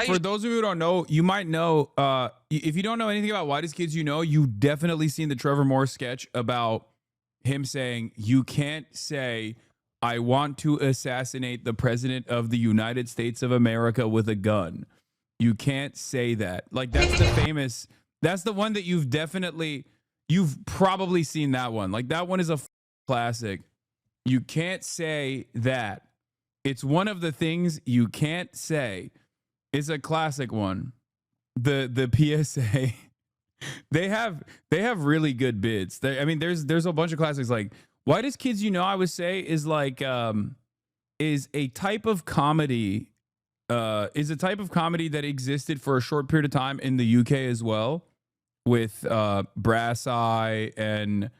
For those of you who don't know, you might know, if you don't know anything about Whitest Kids You Know, you've definitely seen the Trevor Moore sketch about him saying, you can't say, I want to assassinate the president of the United States of America with a gun. You can't say that. Like, that's the famous, that's the one that you've probably seen that one. Like, that one is a classic. You can't say that. It's one of the things you can't say. It's a classic one. The PSA. They have really good bits. I mean, there's a bunch of classics. Like, Whitest Kids You Know, I would say, is like is a type of comedy. Is a type of comedy that existed for a short period of time in the UK as well, with Brass Eye and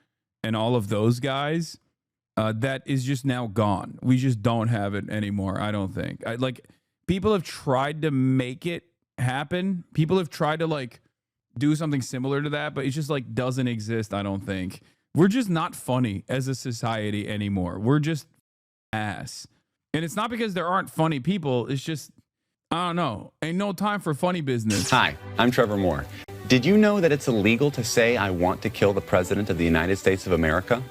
all of those guys. That is just now gone. We just don't have it anymore. I don't think. People have tried to make it happen. People have tried to like do something similar to that, but it just like doesn't exist. I don't think. We're just not funny as a society anymore. We're just ass. And it's not because there aren't funny people. It's just, I don't know. Ain't no time for funny business. Hi, I'm Trevor Moore. Did you know that it's illegal to say I want to kill the president of the United States of America?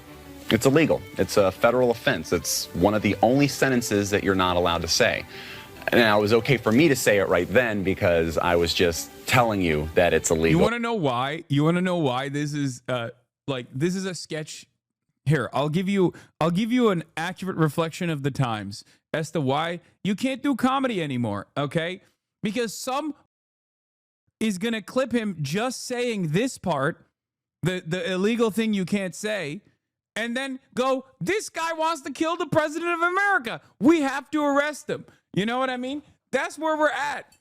It's illegal. It's a federal offense. It's one of the only sentences that you're not allowed to say. Now, it was okay for me to say it right then because I was just telling you that it's illegal. You want to know why? You want to know why this is this is a sketch? Here, I'll give you an accurate reflection of the times as to why you can't do comedy anymore, okay? Because some is going to clip him just saying this part, the illegal thing you can't say, and then go, this guy wants to kill the president of America. We have to arrest him. You know what I mean? That's where we're at.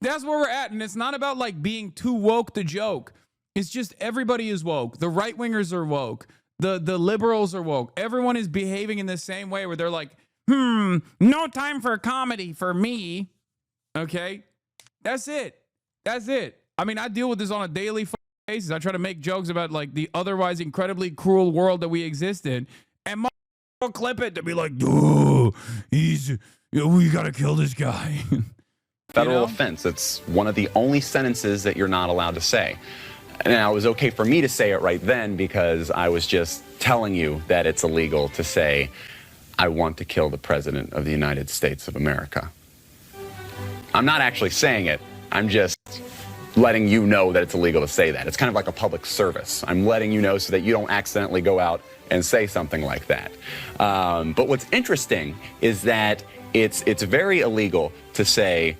That's where we're at. And it's not about like being too woke to joke. It's just everybody is woke. The right wingers are woke. The liberals are woke. Everyone is behaving in the same way where they're like, no time for comedy for me. Okay? That's it. That's it. I mean, I deal with this on a daily basis. I try to make jokes about like the otherwise incredibly cruel world that we exist in. And will clip it to be like, oh, we got to kill this guy. Federal offense. It's one of the only sentences that you're not allowed to say. Now, it was okay for me to say it right then because I was just telling you that it's illegal to say, I want to kill the president of the United States of America. I'm not actually saying it. I'm just letting you know that it's illegal to say that. It's kind of like a public service. I'm letting you know so that you don't accidentally go out and say something like that. But what's interesting is that it's very illegal to say.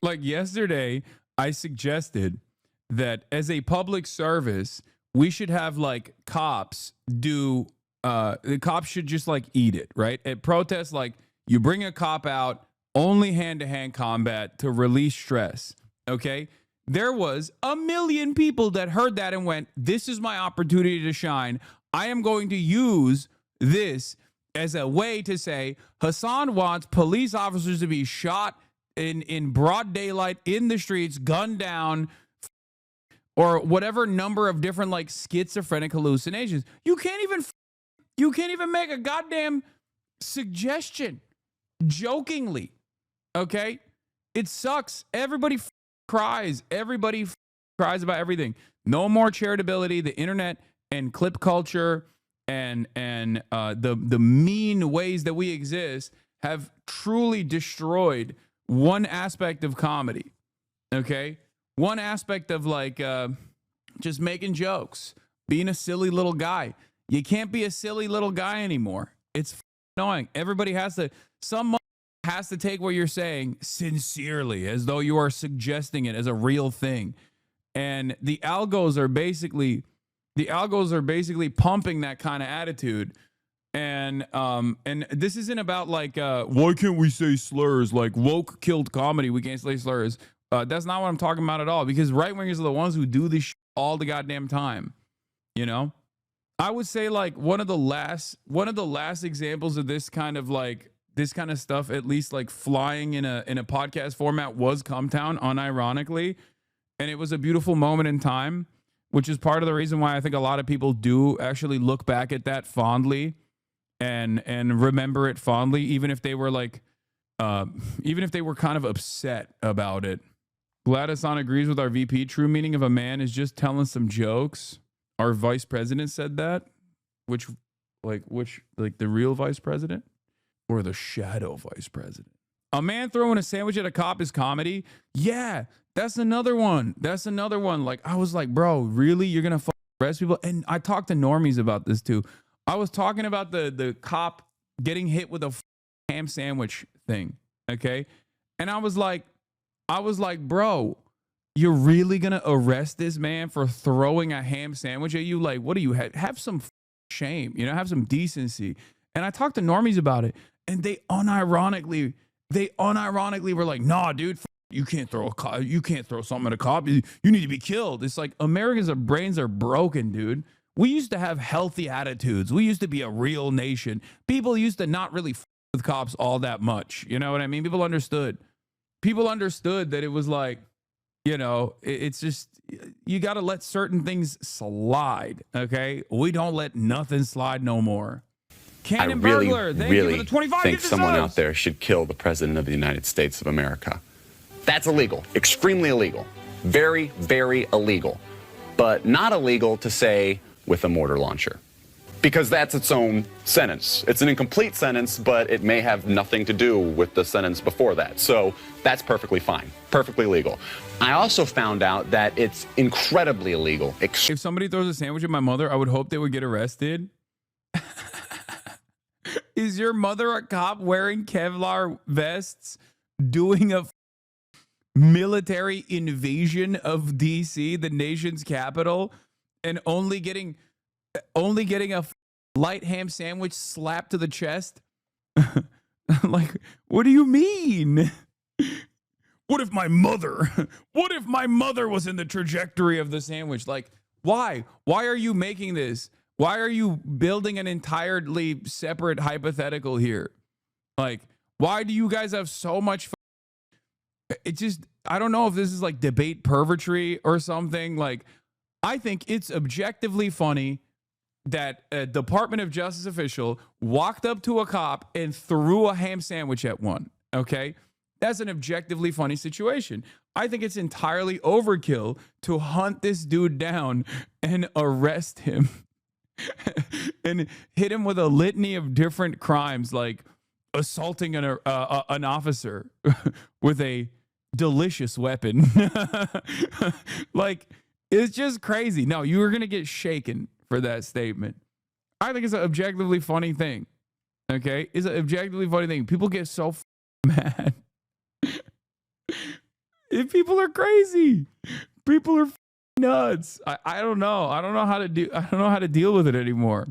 Like yesterday, I suggested that as a public service, we should have like cops do, the cops should just like eat it, right? At protests, like you bring a cop out, only hand-to-hand combat to release stress, okay? There was 1 million people that heard that and went, this is my opportunity to shine. I am going to use this as a way to say, Hasan wants police officers to be shot in broad daylight in the streets, gunned down, or whatever number of different like schizophrenic hallucinations. You can't even make a goddamn suggestion jokingly. Okay? It sucks. Everybody cries. Everybody cries about everything. No more charitability. The internet and clip culture and the mean ways that we exist have truly destroyed one aspect of comedy. Okay? One aspect of like just making jokes, being a silly little guy. You can't be a silly little guy anymore. It's annoying. Everybody someone has to take what you're saying sincerely, as though you are suggesting it as a real thing. And the algos are basically pumping that kind of attitude. And this isn't about like why can't we say slurs? Like woke killed comedy. We can't say slurs. That's not what I'm talking about at all, because right wingers are the ones who do this all the goddamn time. You know, I would say like one of the last examples of this kind of stuff, at least like flying in a podcast format, was Cumtown, unironically, and it was a beautiful moment in time, which is part of the reason why I think a lot of people do actually look back at that fondly and remember it fondly, even if they were like even if they were kind of upset about it. Gladison agrees with our VP. True meaning of a man is just telling some jokes. Our vice president said that. Which, the real vice president or the shadow vice president? A man throwing a sandwich at a cop is comedy. Yeah, that's another one. Like, I was like, bro, really? You're going to arrest people? And I talked to normies about this too. I was talking about the cop getting hit with a ham sandwich thing. Okay. And I was like, bro, you're really going to arrest this man for throwing a ham sandwich at you? Like, what do you have some shame, have some decency. And I talked to normies about it, and they unironically were like, nah, dude, you can't throw something at a cop. You need to be killed. It's like Americans' brains are broken, dude. We used to have healthy attitudes. We used to be a real nation. People used to not really with cops all that much. You know what I mean? People understood that it was like, it's just, you got to let certain things slide. Okay. We don't let nothing slide no more. Cannon Burglar, thank you for the 25 think someone out there should kill the president of the United States of America. That's illegal. Extremely illegal. Very, very illegal. But not illegal to say with a mortar launcher, because that's its own sentence. It's an incomplete sentence, but it may have nothing to do with the sentence before that. So that's perfectly fine, perfectly legal. I also found out that it's incredibly illegal. If somebody throws a sandwich at my mother, I would hope they would get arrested. Is your mother a cop wearing Kevlar vests doing a military invasion of DC, the nation's capital, and only getting a light ham sandwich slapped to the chest? Like, what do you mean? What if my mother was in the trajectory of the sandwich? Like, why are you making this? Why are you building an entirely separate hypothetical here? Like, why do you guys have so much? I don't know if this is like debate pervertry or something. Like, I think it's objectively funny that a Department of Justice official walked up to a cop and threw a ham sandwich at one. Okay. That's an objectively funny situation. I think it's entirely overkill to hunt this dude down and arrest him and hit him with a litany of different crimes, like assaulting an officer with a delicious weapon. Like, it's just crazy. No, you were going to get shaken for that statement. I think it's an objectively funny thing. Okay? It's an objectively funny thing. People get so mad. If people are crazy. People are nuts. I don't know. I don't know how to deal with it anymore.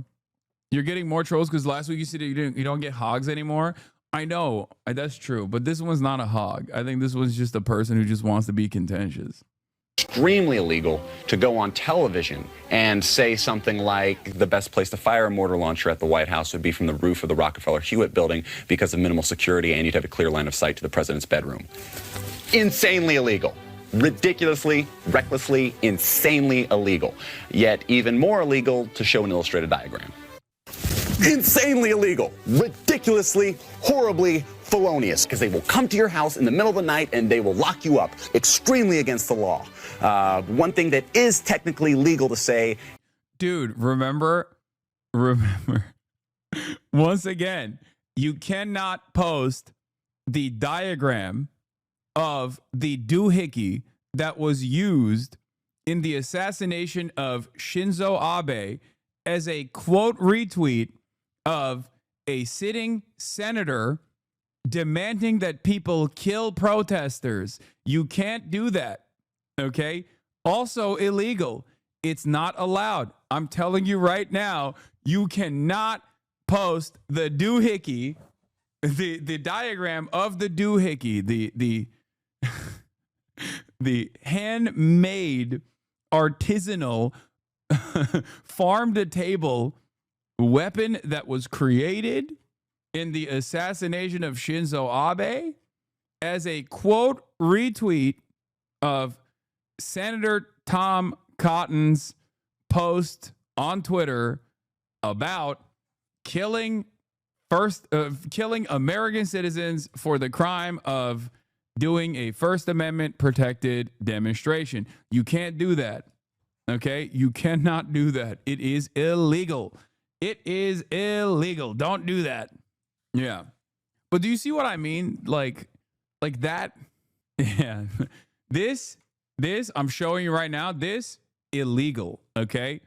You're getting more trolls because last week you said you don't get hogs anymore. I know. That's true. But this one's not a hog. I think this one's just a person who just wants to be contentious. Extremely illegal to go on television and say something like the best place to fire a mortar launcher at the White House would be from the roof of the Rockefeller Hewitt building because of minimal security, and you'd have a clear line of sight to the president's bedroom. Insanely illegal. Ridiculously, recklessly, insanely illegal. Yet even more illegal to show an illustrated diagram. Insanely illegal, ridiculously, horribly felonious, because they will come to your house in the middle of the night and they will lock you up. Extremely against the law. One thing that is technically legal to say. Dude, remember, once again, you cannot post the diagram of the doohickey that was used in the assassination of Shinzo Abe as a quote retweet of a sitting senator demanding that people kill protesters. You can't do that. Okay? Also illegal. It's not allowed. I'm telling you right now, you cannot post the doohickey, the diagram of the doohickey, the handmade artisanal farm to table weapon that was created in the assassination of Shinzo Abe as a quote retweet of Senator Tom Cotton's post on Twitter about killing killing American citizens for the crime of doing a First Amendment protected demonstration. You can't do that. Okay? You cannot do that. It is illegal. It is illegal. Don't do that. Yeah. But do you see what I mean? Like that. Yeah. This I'm showing you right now, this illegal, okay?